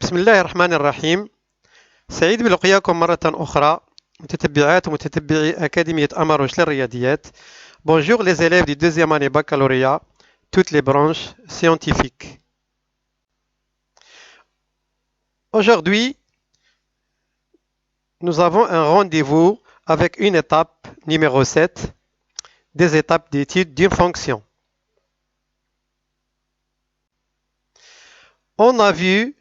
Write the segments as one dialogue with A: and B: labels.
A: بسم الله الرحمن الرحيم. سعيد بلقياكم مرة أخرى متتبعات ومتتبعي أكاديمية أمروش للرياضيات. Bonjour les élèves du deuxième année baccalauréat, toutes les branches scientifiques. Aujourd'hui, nous avons un rendez-vous avec une étape numéro 7 des étapes d'étude d'une fonction. On a vu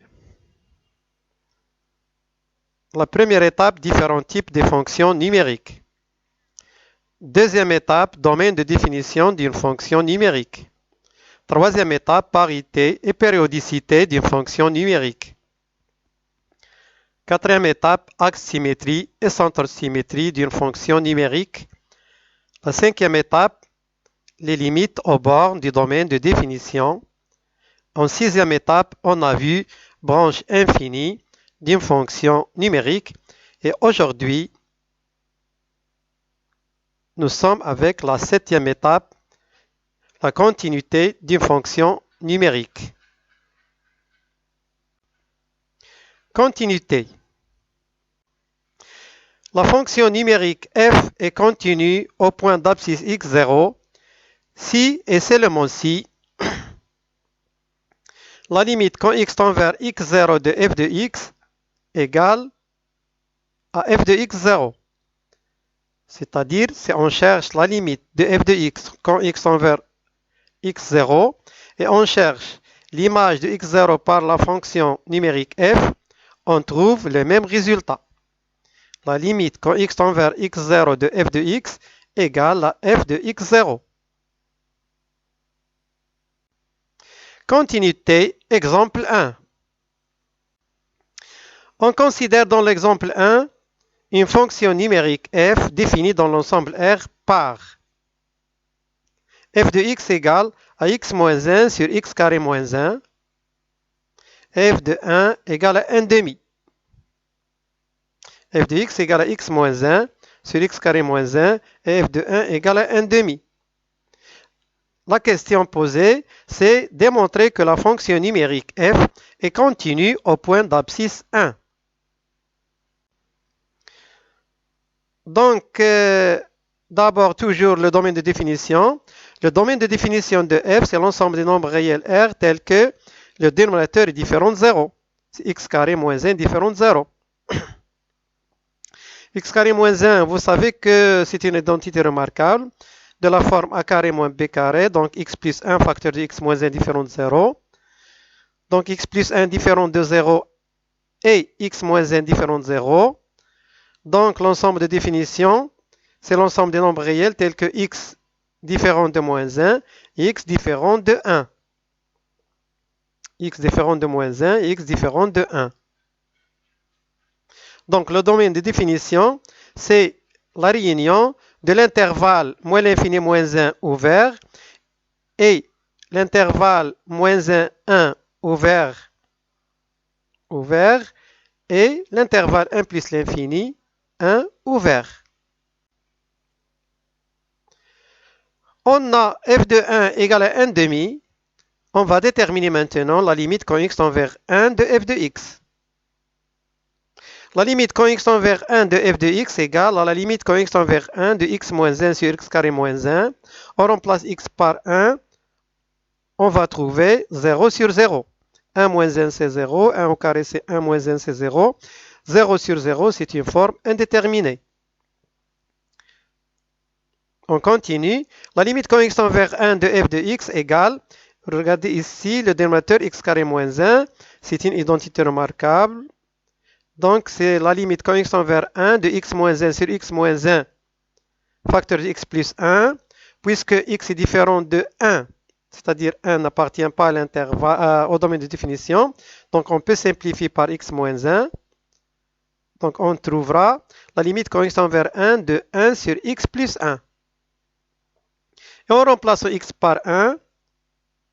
A: la première étape, différents types de fonctions numériques. Deuxième étape, domaine de définition d'une fonction numérique. Troisième étape, parité et périodicité d'une fonction numérique. Quatrième étape, axe symétrie et centre symétrie d'une fonction numérique. La cinquième étape, les limites aux bornes du domaine de définition. En sixième étape, on a vu branche infinie d'une fonction numérique. Et aujourd'hui, nous sommes avec la septième étape, la continuité d'une fonction numérique. Continuité. La fonction numérique f est continue au point d'abscisse x0 si et seulement si la limite quand x tend vers x0 de f de x égale à f de x0. C'est-à-dire, si on cherche la limite de f de x quand x tend vers x0 et on cherche l'image de x0 par la fonction numérique f, on trouve le même résultat. La limite quand x tend vers x0 de f de x égale à f de x0. Continuité, exemple 1. On considère dans l'exemple 1 une fonction numérique f définie dans l'ensemble R par f de x égale à x moins 1 sur x carré moins 1, f de 1 égale à 1 demi. F de x égale à x moins 1 sur x carré moins 1 et f de 1 égale à 1 demi. La question posée, c'est démontrer que la fonction numérique f est continue au point d'abscisse 1. Donc, d'abord, toujours le domaine de définition. Le domaine de définition de f, c'est l'ensemble des nombres réels R tels que le dénominateur est différent de 0. C'est x carré moins 1 différent de 0. X carré moins 1, vous savez que c'est une identité remarquable de la forme a carré moins b carré, donc x plus 1 facteur de x moins 1 différent de 0. Donc x plus 1 différent de 0 et x moins 1 différent de 0. Donc l'ensemble de définition, c'est l'ensemble des nombres réels tels que x différent de moins 1 et x différent de 1. X différent de moins 1 et x différent de 1. Donc le domaine de définition, c'est la réunion de l'intervalle moins l'infini moins 1 ouvert et l'intervalle moins 1, 1 ouvert et l'intervalle 1 plus l'infini 1 ouvert. On a f de 1 égale à 1 demi. On va déterminer maintenant la limite quand x tend vers 1 de f de x. La limite quand x tend vers 1 de f de x égale à la limite quand x tend vers 1 de x moins 1 sur x carré moins 1. On remplace x par 1. On va trouver 0 sur 0. 1 moins 1 c'est 0. 1 au carré c'est 1 moins 1 c'est 0. 0 sur 0 c'est une forme indéterminée. On continue. La limite quand x tend vers 1 de f de x égale, regardez ici le dénominateur x carré moins 1. C'est une identité remarquable. Donc, c'est la limite quand x tend vers 1 de x moins 1 sur x moins 1 facteur de x plus 1, puisque x est différent de 1, c'est-à-dire 1 n'appartient pas à l'intervalle, au domaine de définition. Donc, on peut simplifier par x moins 1. Donc, on trouvera la limite quand x tend vers 1 de 1 sur x plus 1. Et en remplaçant x par 1,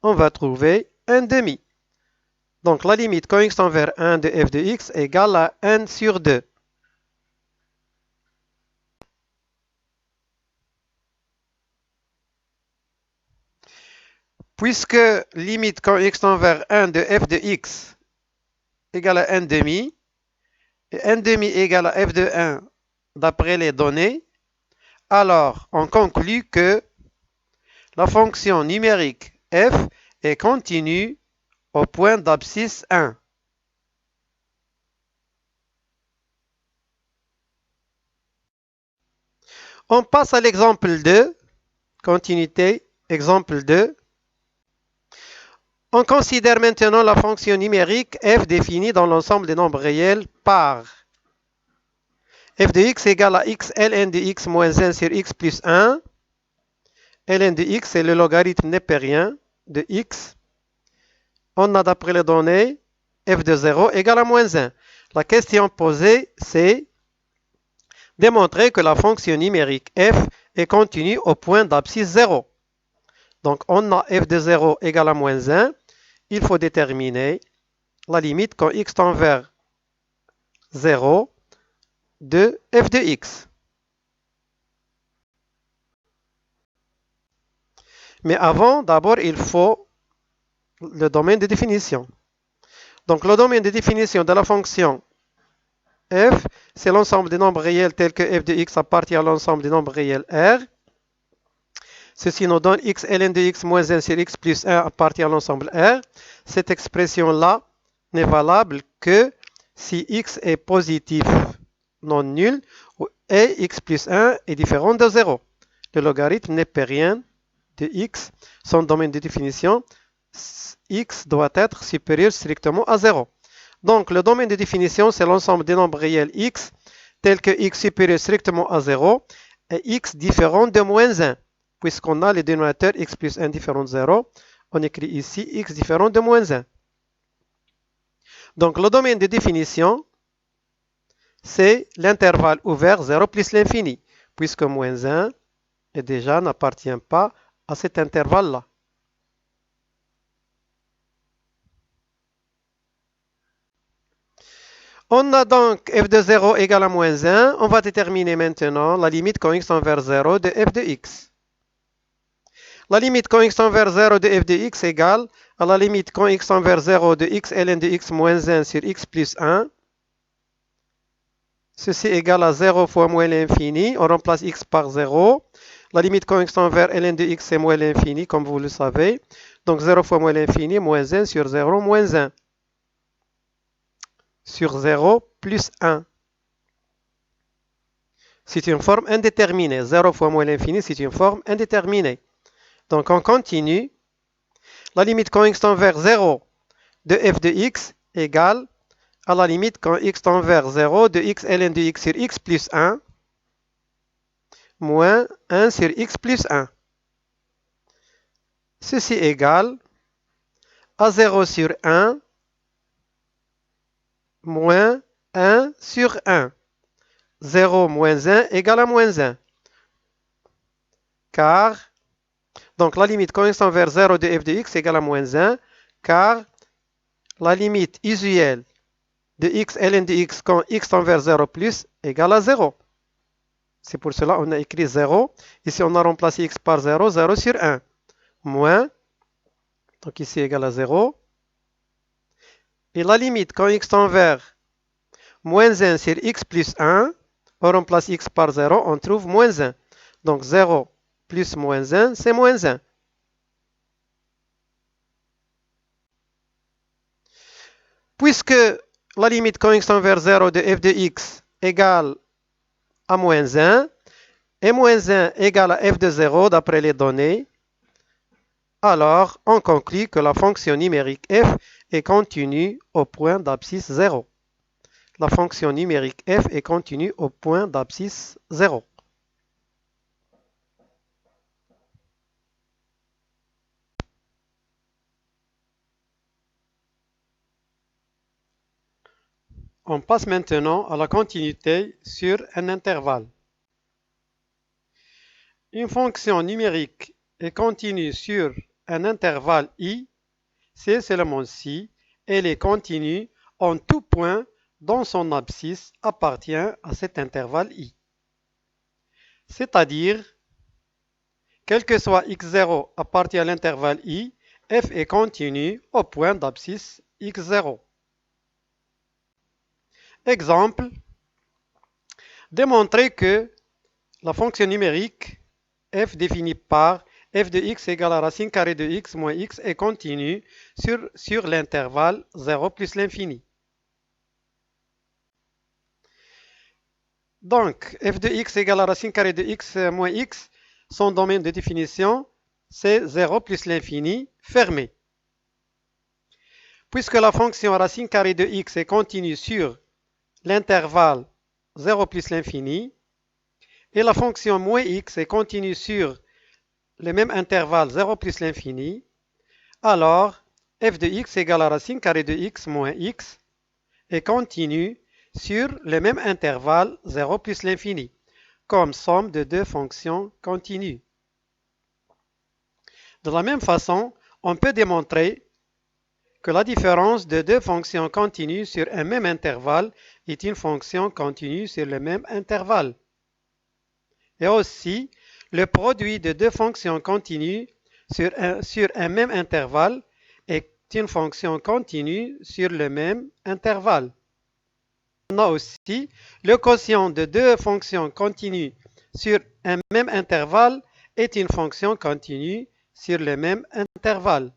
A: on va trouver 1 demi. Donc, la limite quand x tend vers 1 de f de x égale à 1 sur 2. Puisque limite quand x tend vers 1 de f de x égale à 1 demi, et 1 demi égale à f de 1 d'après les données, alors on conclut que la fonction numérique f est continue au point d'abscisse 1. On passe à l'exemple 2, continuité, exemple 2. On considère maintenant la fonction numérique f définie dans l'ensemble des nombres réels par f de x égale à x ln de x moins 1 sur x plus 1. ln de x est le logarithme népérien de x. On a d'après les données f de 0 égale à moins 1. La question posée, c'est démontrer que la fonction numérique f est continue au point d'abscisse 0. Donc, on a f de 0 égale à moins 1. Il faut déterminer la limite quand x tend vers 0 de f de x. Mais avant, d'abord, il faut le domaine de définition. Donc, le domaine de définition de la fonction f, c'est l'ensemble des nombres réels tels que f de x appartient à l'ensemble des nombres réels R. Ceci nous donne x ln de x moins 1 sur x plus 1 appartient à l'ensemble R. Cette expression-là n'est valable que si x est positif non nul et x plus 1 est différent de 0. Le logarithme népérien de x, son domaine de définition, x doit être supérieur strictement à 0. Donc, le domaine de définition, c'est l'ensemble des nombres réels x, tels que x supérieur strictement à 0 et x différent de moins 1. Puisqu'on a les dénominateurs x plus 1 différent de 0, on écrit ici x différent de moins 1. Donc, le domaine de définition, c'est l'intervalle ouvert 0 plus l'infini, puisque moins 1 et déjà n'appartient pas à cet intervalle-là. On a donc f de 0 égale à moins 1. On va déterminer maintenant la limite quand x tend vers 0 de f de x. La limite quand x tend vers 0 de f de x égale à la limite quand x tend vers 0 de x ln de x moins 1 sur x plus 1. Ceci égale à 0 fois moins l'infini. On remplace x par 0. La limite quand x tend vers ln de x c'est moins l'infini, comme vous le savez. Donc 0 fois moins l'infini, moins 1 sur 0, moins 1. Sur 0 plus 1. C'est une forme indéterminée. 0 fois moins l'infini, c'est une forme indéterminée. Donc on continue. La limite quand x tend vers 0 de f de x égale à la limite quand x tend vers 0 de x ln de x sur x plus 1 moins 1 sur x plus 1. Ceci égale à 0 sur 1 moins 1 sur 1. 0 moins 1 égale à moins 1. Car, donc la limite quand x tend vers 0 de f de x égale à moins 1, car la limite usuelle de x ln de x quand x tend vers 0 plus égale à 0. C'est pour cela qu'on a écrit 0. Ici, on a remplacé x par 0, 0 sur 1. Moins, donc ici égale à 0. Et la limite quand x tend vers moins 1 sur x plus 1, on remplace x par 0, on trouve moins 1. Donc 0 plus moins 1, c'est moins 1. Puisque la limite quand x tend vers 0 de f de x égale à moins 1, et moins 1 égale à f de 0 d'après les données, alors on conclut que la fonction numérique f est continue au point d'abscisse 0. La fonction numérique f est continue au point d'abscisse 0. On passe maintenant à la continuité sur un intervalle. Une fonction numérique est continue sur un intervalle i, c'est seulement si elle est continue en tout point dont son abscisse appartient à cet intervalle i. C'est-à-dire, quel que soit x0 appartient à l'intervalle i, f est continue au point d'abscisse x0. Exemple, démontrer que la fonction numérique f définie par f de x égale à racine carrée de x moins x est continue sur l'intervalle 0 plus l'infini. Donc, f de x égale à racine carrée de x moins x, son domaine de définition, c'est 0 plus l'infini fermé. Puisque la fonction racine carrée de x est continue sur l'intervalle 0 plus l'infini, et la fonction moins x est continue sur le même intervalle 0 plus l'infini, alors f de x égale à racine carrée de x moins x est continue sur le même intervalle 0 plus l'infini, comme somme de deux fonctions continues. De la même façon, on peut démontrer que la différence de deux fonctions continues sur un même intervalle est une fonction continue sur le même intervalle. Et aussi, le produit de deux fonctions continues sur un même intervalle est une fonction continue sur le même intervalle. On a aussi le quotient de deux fonctions continues sur un même intervalle est une fonction continue sur le même intervalle.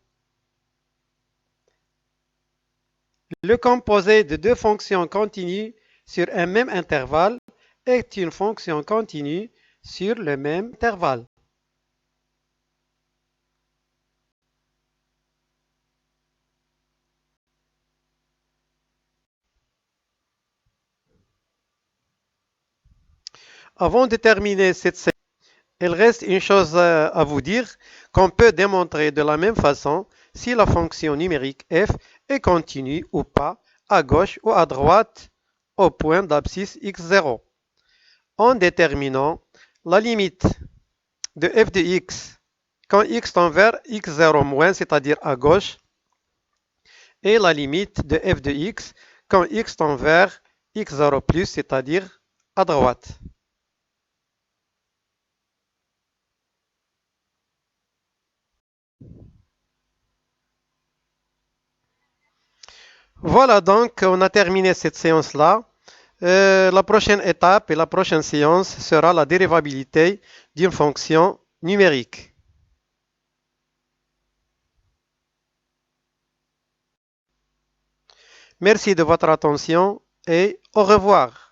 A: Le composé de deux fonctions continues sur un même intervalle est une fonction continue sur le même intervalle. Avant de terminer cette série, il reste une chose à vous dire qu'on peut démontrer de la même façon si la fonction numérique f est continue ou pas à gauche ou à droite au point d'abscisse x0 en déterminant la limite de f de x quand x tend vers x0 moins, c'est-à-dire à gauche, et la limite de f de x quand x tend vers x0 plus, c'est-à-dire à droite. Voilà donc, on a terminé cette séance-là. La prochaine étape et la prochaine séance sera la dérivabilité d'une fonction numérique. Merci de votre attention et au revoir.